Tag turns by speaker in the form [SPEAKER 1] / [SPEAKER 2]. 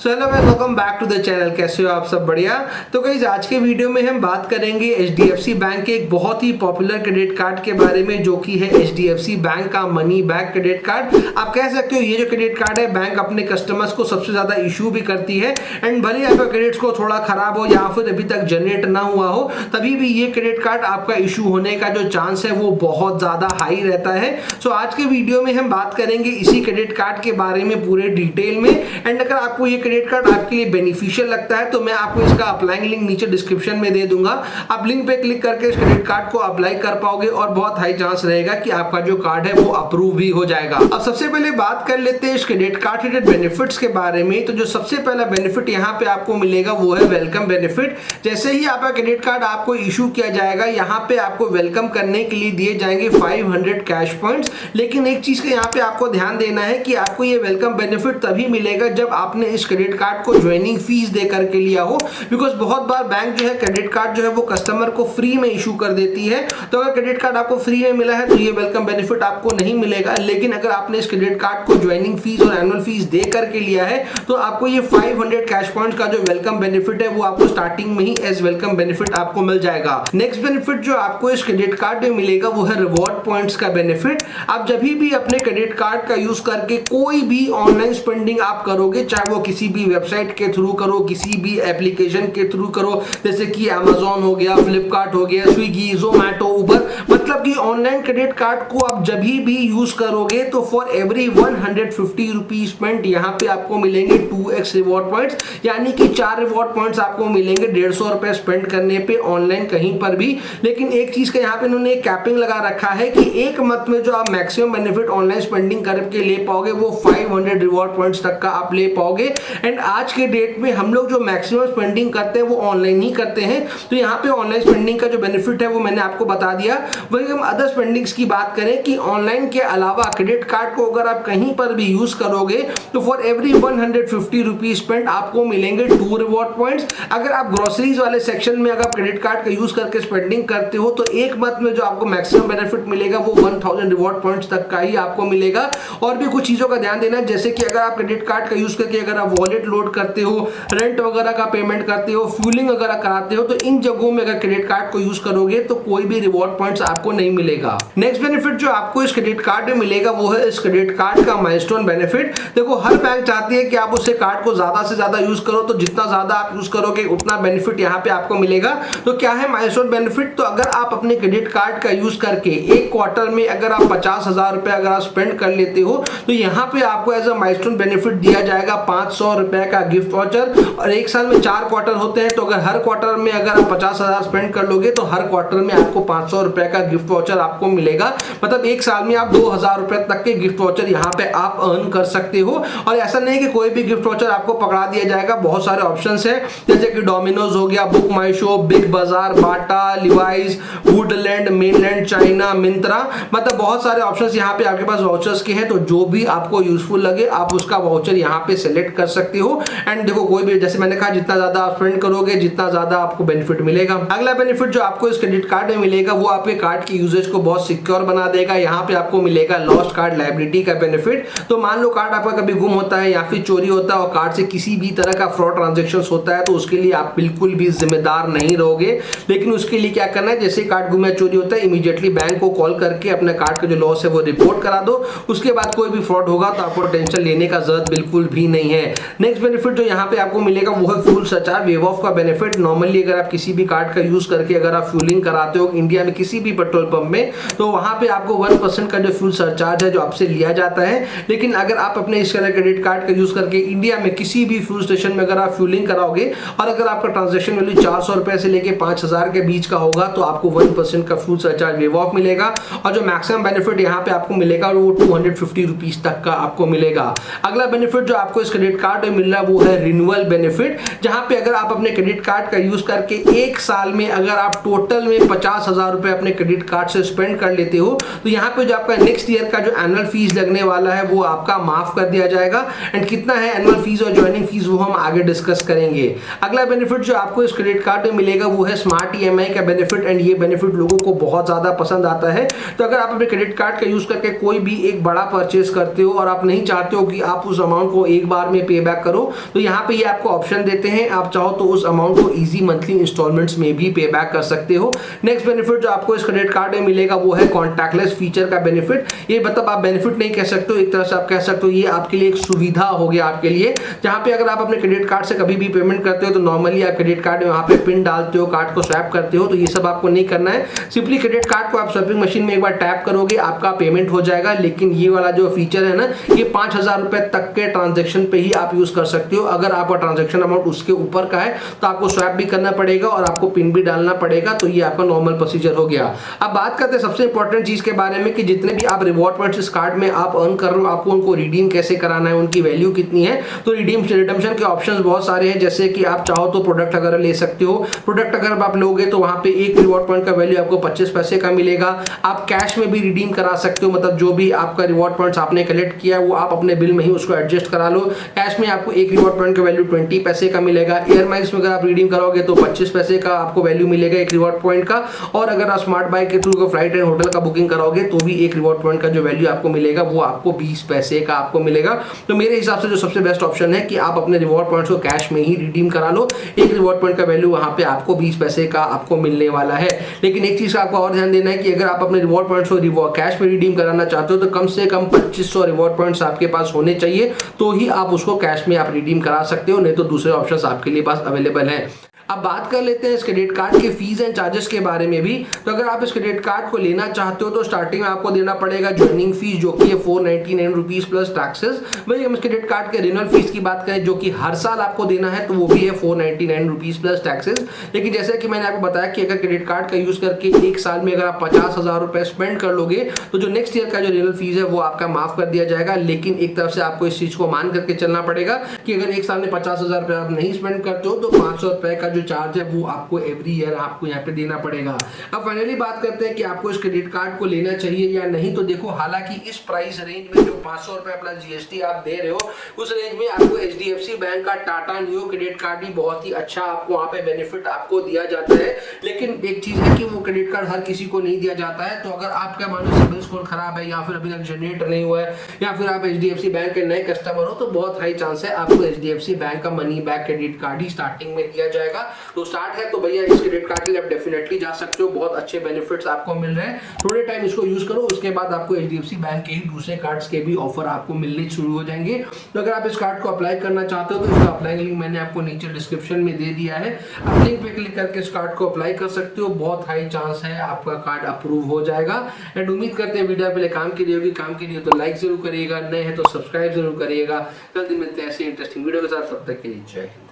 [SPEAKER 1] So hello guys, welcome back to the channel. कैसे हो आप सब? बढ़िया। तो गाइस आज के वीडियो में हम बात करेंगे HDFC बैंक के एक बहुत ही पॉपुलर क्रेडिट कार्ड के बारे में, जो कि है HDFC बैंक का मनी बैक क्रेडिट कार्ड। आप कह सकते हो ये जो क्रेडिट कार्ड है बैंक अपने कस्टमर्स को सबसे ज्यादा इशू भी करती है। एंड भले आपका क्रेडिट स्कोर थोड़ा खराब हो या फिर अभी तक जनरेट ना हुआ हो, तभी भी ये क्रेडिट कार्ड आपका इशू होने का जो चांस है वो बहुत ज्यादा हाई रहता है। सो आज के वीडियो में हम बात करेंगे इसी क्रेडिट कार्ड के बारे में पूरे डिटेल में। एंड अगर आपको ये क्रेडिट कार्ड आपके लिए बेनिफिशियल लगता है तो मैं आपको इसका अप्लाइंग लिंक नीचे डिस्क्रिप्शन में दे दूंगा। आप लिंक पे क्लिक करके इस क्रेडिट कार्ड को अप्लाई कर पाओगे और बहुत हाई चांस रहेगा कि आपका जो कार्ड है वो अप्रूव भी हो जाएगा। अब सबसे पहले बात कर लेते हैं इस क्रेडिट कार्ड रिलेटेड बेनिफिट्स के बारे में। तो जो सबसे पहला बेनिफिट यहाँ पे आपको मिलेगा वो है वेलकम बेनिफिट। जैसे ही आपका क्रेडिट कार्ड आपको इशू किया जाएगा, यहाँ पे आपको वेलकम करने के लिए दिए जाएंगे 500 कैश पॉइंट्स। लेकिन एक चीज का यहाँ पे आपको ध्यान देना है कि आपको ये वेलकम बेनिफिट तभी मिलेगा जब आपने इस क्रेडिट कार्ड को ज्वाइनिंग फीस दे करके लिया हो। बिकॉज बहुत बार बैंक जो है क्रेडिट कार्ड जो है वो कस्टमर को फ्री में इशू कर देती है। तो अगर क्रेडिट कार्ड आपको फ्री में मिला है तो ये वेलकम बेनिफिट आपको नहीं मिलेगा। लेकिन अगर आपने इस क्रेडिट कार्ड को ज्वाइनिंग फीस और एनुअल फीस दे करके लिया है तो आपको ये 500 कैश पॉइंट्स का जो वेलकम बेनिफिट है वो आपको स्टार्टिंग में ही एज वेलकम बेनिफिट आपको मिल जाएगा। नेक्स्ट बेनिफिट जो आपको इस क्रेडिट कार्ड में मिलेगा वो है रिवॉर्ड पॉइंट्स का बेनिफिट। आप जब भी अपने क्रेडिट कार्ड का यूज करके कोई भी ऑनलाइन स्पेंडिंग आप करोगे, चाहे वो किसी भी वेबसाइट के थ्रू करो, किसी भी एप्लीकेशन के थ्रू करो, जैसे कि Amazon हो गया, फ्लिपकार्ट हो गया, स्विगी, जोमैटो, उबर, मतलब कि ऑनलाइन क्रेडिट कार्ड को आप जब भी यूज करोगे तो फॉर एवरी 150 रुपीज स्पेंड यहाँ पे आपको मिलेंगे 2x रिवॉर्ड पॉइंट्स, यानी कि 4 रिवॉर्ड पॉइंट्स आपको मिलेंगे 150 रुपए स्पेंड करने पे ऑनलाइन कहीं पर भी। लेकिन एक चीज का यहाँ पे इन्होंने कैपिंग लगा रखा है कि एक मंथ में जो आप मैक्सिमम बेनिफिट ऑनलाइन स्पेंडिंग करके ले पाओगे वो 500 रिवॉर्ड पॉइंट्स तक का आप ले पाओगे। एंड आज के डेट में हम लोग जो मैक्सिमम स्पेंडिंग करते हैं वो ऑनलाइन ही करते हैं। तो यहाँ पे ऑनलाइन स्पेंडिंग का जो बेनिफिट है वो मैंने आपको बता दिया। वही हम अदर स्पेंडिंग्स की बात करें कि ऑनलाइन के अलावा क्रेडिट कार्ड को अगर आप कहीं पर भी यूज करोगे तो फॉर एवरी 150 रुपीज स्पेंड आपको मिलेंगे 2 रिवॉर्ड पॉइंट्स। अगर आप ग्रोसरीज वाले सेक्शन में अगर क्रेडिट कार्ड का यूज करके स्पेंडिंग करते हो तो एक मंथ में जो आपको मैक्सिमम बेनिफिट मिलेगा वो 1000 रिवॉर्ड पॉइंट्स तक का ही आपको मिलेगा। और भी कुछ चीजों का ध्यान देना है, जैसे कि अगर आप क्रेडिट कार्ड का यूज करके अगर आप वॉलेट लोड करते हो, रेंट वगैरह का पेमेंट करते हो, फ्यूलिंग वगैरह कराते हो, तो इन जगहों में अगर क्रेडिट कार्ड को यूज करोगे तो कोई भी रिवॉर्ड पॉइंट्स आपको नहीं मिलेगा। नेक्स्ट बेनिफिट जो आपको इस क्रेडिट कार्ड में मिलेगा वो है इस क्रेडिट कार्ड का माइलस्टोन बेनिफिट। देखो हर बैंक चाहती है कि आप उससे कार्ड को ज्यादा से ज्यादा यूज करो, तो जितना ज्यादा आप यूज करोगे उतना बेनिफिट यहाँ पे आपको मिलेगा। तो क्या है माइलस्टोन बेनिफिट? तो अगर आप अपने क्रेडिट कार्ड का यूज करके एक क्वार्टर में अगर आप 50,000 रुपए अगर आप स्पेंड कर लेते हो तो यहाँ पे आपको एज अ माइलस्टोन बेनिफिट दिया जाएगा 500 रुपए का गिफ्ट वाउचर। और एक साल में 4 क्वार्टर होते हैं, तो अगर हर क्वार्टर में अगर आप 50,000 स्पेंड कर लोगे तो हर क्वार्टर में आपको 500 रुपए का गिफ्ट वाउचर आपको मिलेगा। मतलब एक साल में आप 2,000 रुपए तक के गिफ्ट वाउचर यहाँ पे आप अर्न कर सकते हो। और ऐसा नहीं कि कोई भी गिफ्ट वाउचर आपको पकड़ा दिया जाएगा, बहुत सारे ऑप्शंस हैं, जैसे कि डोमिनोज हो गया, बुक माई show, big Bazaar, Bata, Levi's, Woodland, mainland China, Myntra, मतलब बहुत सारे ऑप्शंस यहाँ पे आपके पास वाउचर्स के हैं। तो जो भी आपको यूजफुल लगे आप उसका वाउचर यहाँ पे सिलेक्ट कर सकते हो। एंड देखो कोई भी, जैसे मैंने कहा, जितना ज्यादा आप स्पेंड करोगे जितना ज्यादा आपको बेनिफिट मिलेगा। अगला बेनिफिट जो आपको इस क्रेडिट कार्ड में मिलेगा वो आपके कार्ड की यूजेज को बहुत सिक्योर बना देगा। यहाँ पे आपको मिलेगा लॉस्ट कार्ड लायबिलिटी का बेनिफिट। तो मान लो कार्ड आपका कभी गुम होता है या फिर चोरी होता है और कार्ड से किसी भी तरह का फ्रॉड ट्रांजेक्शन होता है तो उसके लिए आप बिल्कुल भी जिम्मेदार नहीं रहोगे। लेकिन उसके लिए क्या करना है, जैसे कार्ड गुम या चोरी होता है इमीडिएटली बैंक को कॉल करके अपने कार्ड का जो लॉस है वो रिपोर्ट करा दो। उसके बाद कोई भी फ्रॉड होगा तो आपको टेंशन लेने का जरूरत बिल्कुल भी नहीं है। नेक्स्ट बेनिफिट जो यहाँ पे आपको मिलेगा वो है फ्यूल सरचार्ज वेव ऑफ का बेनिफिट। नॉर्मली अगर आप किसी भी कार्ड का यूज करके अगर आप फ्यूलिंग कराते हो इंडिया में किसी भी पेट्रोल पंप में तो वहां पे आपको 1% का जो फ्यूल सरचार्ज है जो आपसे लिया जाता है। लेकिन अगर आप अपने इस क्रेडिट कार्ड का यूज करके इंडिया में किसी भी फ्यूल स्टेशन में अगर आप फ्यूलिंग कराओगे और अगर आपका ट्रांजेक्शन वैल्यू 400 रुपए से लेके 5,000 के बीच का होगा तो आपको 1% का फ्यूल सरचार्ज वेव ऑफ मिलेगा। और जो मैक्सिमम बेनिफिट यहाँ पे आपको मिलेगा वो 250 रुपीज तक का आपको मिलेगा। अगला बेनिफिट जो आपको इस क्रेडिट कार्ड में मिल रहा है वो है रिन्यूअल बेनिफिट, जहां पे अगर आप अपने क्रेडिट कार्ड का यूज करके एक साल में अगर आप टोटल में 50,000 रुपए अपने क्रेडिट कार्ड से स्पेंड कर लेते हो तो यहाँ पे जो आपका नेक्स्ट ईयर का जो एनुअल फीस लगने वाला है वो आपका माफ कर दिया जाएगा। एंड कितना है एनुअल फीस और ज्वाइनिंग फीस वो हम आगे डिस्कस करेंगे। अगला बेनिफिट जो आपको इस क्रेडिट कार्ड में मिलेगा वो है स्मार्ट EMI का बेनिफिट। एंड ये बेनिफिट लोगों को बहुत ज्यादा पसंद आता है। तो अगर आप अपने क्रेडिट कार्ड का यूज करके कोई भी एक बड़ा परचेस करते हो और आप नहीं चाहते हो कि आप उस अमाउंट को एक बार में पे बैक बैक करो तो यहाँ पे ये आपको ऑप्शन देते हैं, आप चाहो तो उस अमाउंट को इजी मंथली इंस्टॉलमेंट्स में भी पे बैक कर सकते हो। नेक्स्ट बेनिफिट जो आपको इस क्रेडिट कार्ड में मिलेगा वो है कॉन्टैक्टलेस फीचर का बेनिफिट। ये मतलब आप बेनिफिट नहीं कह सकते हो, एक तरह से आप कह सकते हो ये आपके लिए एक सुविधा हो गया आपके लिए, जहां पे अगर आप अपने क्रेडिट कार्ड से कभी भी पेमेंट करते हो तो नॉर्मली आप क्रेडिट कार्ड में वहां पे पिन डालते हो, कार्ड को स्वैप करते हो, तो ये सब आपको नहीं करना है। सिंपली क्रेडिट कार्ड को आप स्वैपिंग मशीन में एक बार टैप करोगे, आपका पेमेंट हो जाएगा। लेकिन ये वाला जो फीचर है ना, ये 5,000 रुपए तक के ट्रांजेक्शन पे ही आप यूज कर सकते हो। अगर आपका ट्रांजेक्शन अमाउंट उसके ऊपर का है तो आपको स्वैप भी करना पड़ेगा और आपको पिन भी डालना पड़ेगा। तो ये आपका नॉर्मल प्रोसीजर हो गया। अब बात करते हैं सबसे इंपॉर्टेंट चीज के बारे में कि जितने भी आप रिवॉर्ड पॉइंट्स इस कार्ड में आप अर्न कर रहे हो, आपको उनको रिडीम कैसे कराना है, उनकी वैल्यू कितनी है। तो रिडम्पशन के ऑप्शंस बहुत सारे हैं, जैसे कि आप चाहो तो प्रोडक्ट अगर ले सकते हो। प्रोडक्ट अगर आप लोगे तो वहां पे एक रिवॉर्ड पॉइंट का वैल्यू आपको 25 पैसे का मिलेगा। आप कैश में भी रिडीम करा सकते हो, मतलब जो भी आपका रिवॉर्ड पॉइंट्स आपने कलेक्ट किया है वो आप अपने बिल में ही उसको एडजस्ट करा लो। कैश में आपको एक रिवॉर्ड पॉइंट का वैल्यू 20 पैसे का मिलेगा। एयर माइल्स में अगर आप रिडीम करोगे तो 25 पैसे का आपको वैल्यू मिलेगा एक रिवॉर्ड पॉइंट का। और अगर आप स्मार्ट बाय के थ्रू फ्लाइट एंड होटल का बुकिंग कराओगे तो भी एक रिवॉर्ड पॉइंट का जो वैल्यू आपको मिलेगा वो आपको 20 पैसे का आपको मिलेगा। तो मेरे हिसाब से जो सबसे बेस्ट ऑप्शन है कि आप अपने रिवॉर्ड पॉइंट्स को कैश में ही रिडीम करा लो। एक रिवॉर्ड पॉइंट का वैल्यू वहां पे आपको 20 पैसे का आपको मिलने वाला है। लेकिन एक चीज का आपको और ध्यान देना है कि अगर आप अपने रिवॉर्ड पॉइंट्स को कैश में रिडीम कराना चाहते हो तो कम से कम 2500 रिवॉर्ड पॉइंट्स आपके पास होने चाहिए, तो ही आप उसको कैश में आप रिडीम करा सकते हो, नहीं तो दूसरे ऑप्शंस आपके लिए पास अवेलेबल है। अब बात कर लेते हैं इस क्रेडिट कार्ड के फीस एंड चार्जेस के बारे में भी। तो अगर आप इस क्रेडिट कार्ड को लेना चाहते हो तो स्टार्टिंग में आपको देना पड़ेगा ज्वाइनिंग फीस, जो कि है 499 रुपीज प्लस टैक्सेस। वही हम इस क्रेडिट कार्ड के रिन्यूअल फीस की बात करें जो कि हर साल आपको देना है, तो वो भी है 499 रुपीज प्लस टैक्सेस। लेकिन जैसे कि मैंने आपको बताया कि अगर क्रेडिट कार्ड का यूज करके एक साल में अगर आप 50,000 रुपए स्पेंड कर लोगे तो जो नेक्स्ट ईयर का जो रिन्यूअल फीस है वो आपका माफ कर दिया जाएगा। लेकिन एक तरफ से आपको इस चीज को मान करके चलना पड़ेगा कि अगर एक साल में 50,000 रुपए आप नहीं स्पेंड करते हो तो 500 रुपए का जो चार्ज है वो आपको एवरी ईयर आपको यहाँ पे देना पड़ेगा। अब फाइनली बात करते हैं कि आपको इस क्रेडिट कार्ड को लेना चाहिए या नहीं। तो देखो, हालांकि इस प्राइस रेंज में जो 500 रुपए प्लस जीएसटी आप दे रहे हो उस रेंज में आपको एचडीएफसी बैंक का टाटा न्यू क्रेडिट कार्ड ही बहुत ही अच्छा आपको वहां पे बेनिफिट आपको दिया जाता है। लेकिन एक चीज है कि वो क्रेडिट कार्ड हर किसी को नहीं दिया जाता है। तो अगर आपका मानो सिबिल स्कोर खराब है या फिर अभी तक जनरेट नहीं हुआ है या फिर आप एचडीएफसी बैंक के नए कस्टमर हो तो बहुत हाई चांस है आपको एचडीएफसी बैंक का मनी बैक क्रेडिट कार्ड ही स्टार्टिंग में दिया जाएगा। तो स्टार्ट है तो भैया इस क्रेडिट कार्ड के लिए आप डेफिनेटली जा सकते हो, बहुत अच्छे बेनिफिट्स आपको मिल रहे हैं। थोड़े टाइम इसको यूज करो, उसके बाद आपको एचडीएफसी बैंक के ही दूसरे कार्ड्स के भी ऑफर आपको मिलने शुरू हो जाएंगे। तो अगर आप इस कार्ड को अप्लाई करना चाहते हो तो इसका अप्लाई लिंक मैंने आपको नीचे डिस्क्रिप्शन में दे दिया है। आप लिंक पे क्लिक करके इस कार्ड को अप्लाई कर सकते हो, बहुत हाई चांस है आपका कार्ड अप्रूव हो जाएगा। एंड उम्मीद करते हैं वीडियो पहले काम की रही होगी, काम की रही हो तो लाइक जरूर करिएगा, नए हैं तो सब्सक्राइब जरूर करिएगा। जल्दी मिलते हैं ऐसे इंटरेस्टिंग वीडियो के साथ, तब तक के लिए जय हिंद।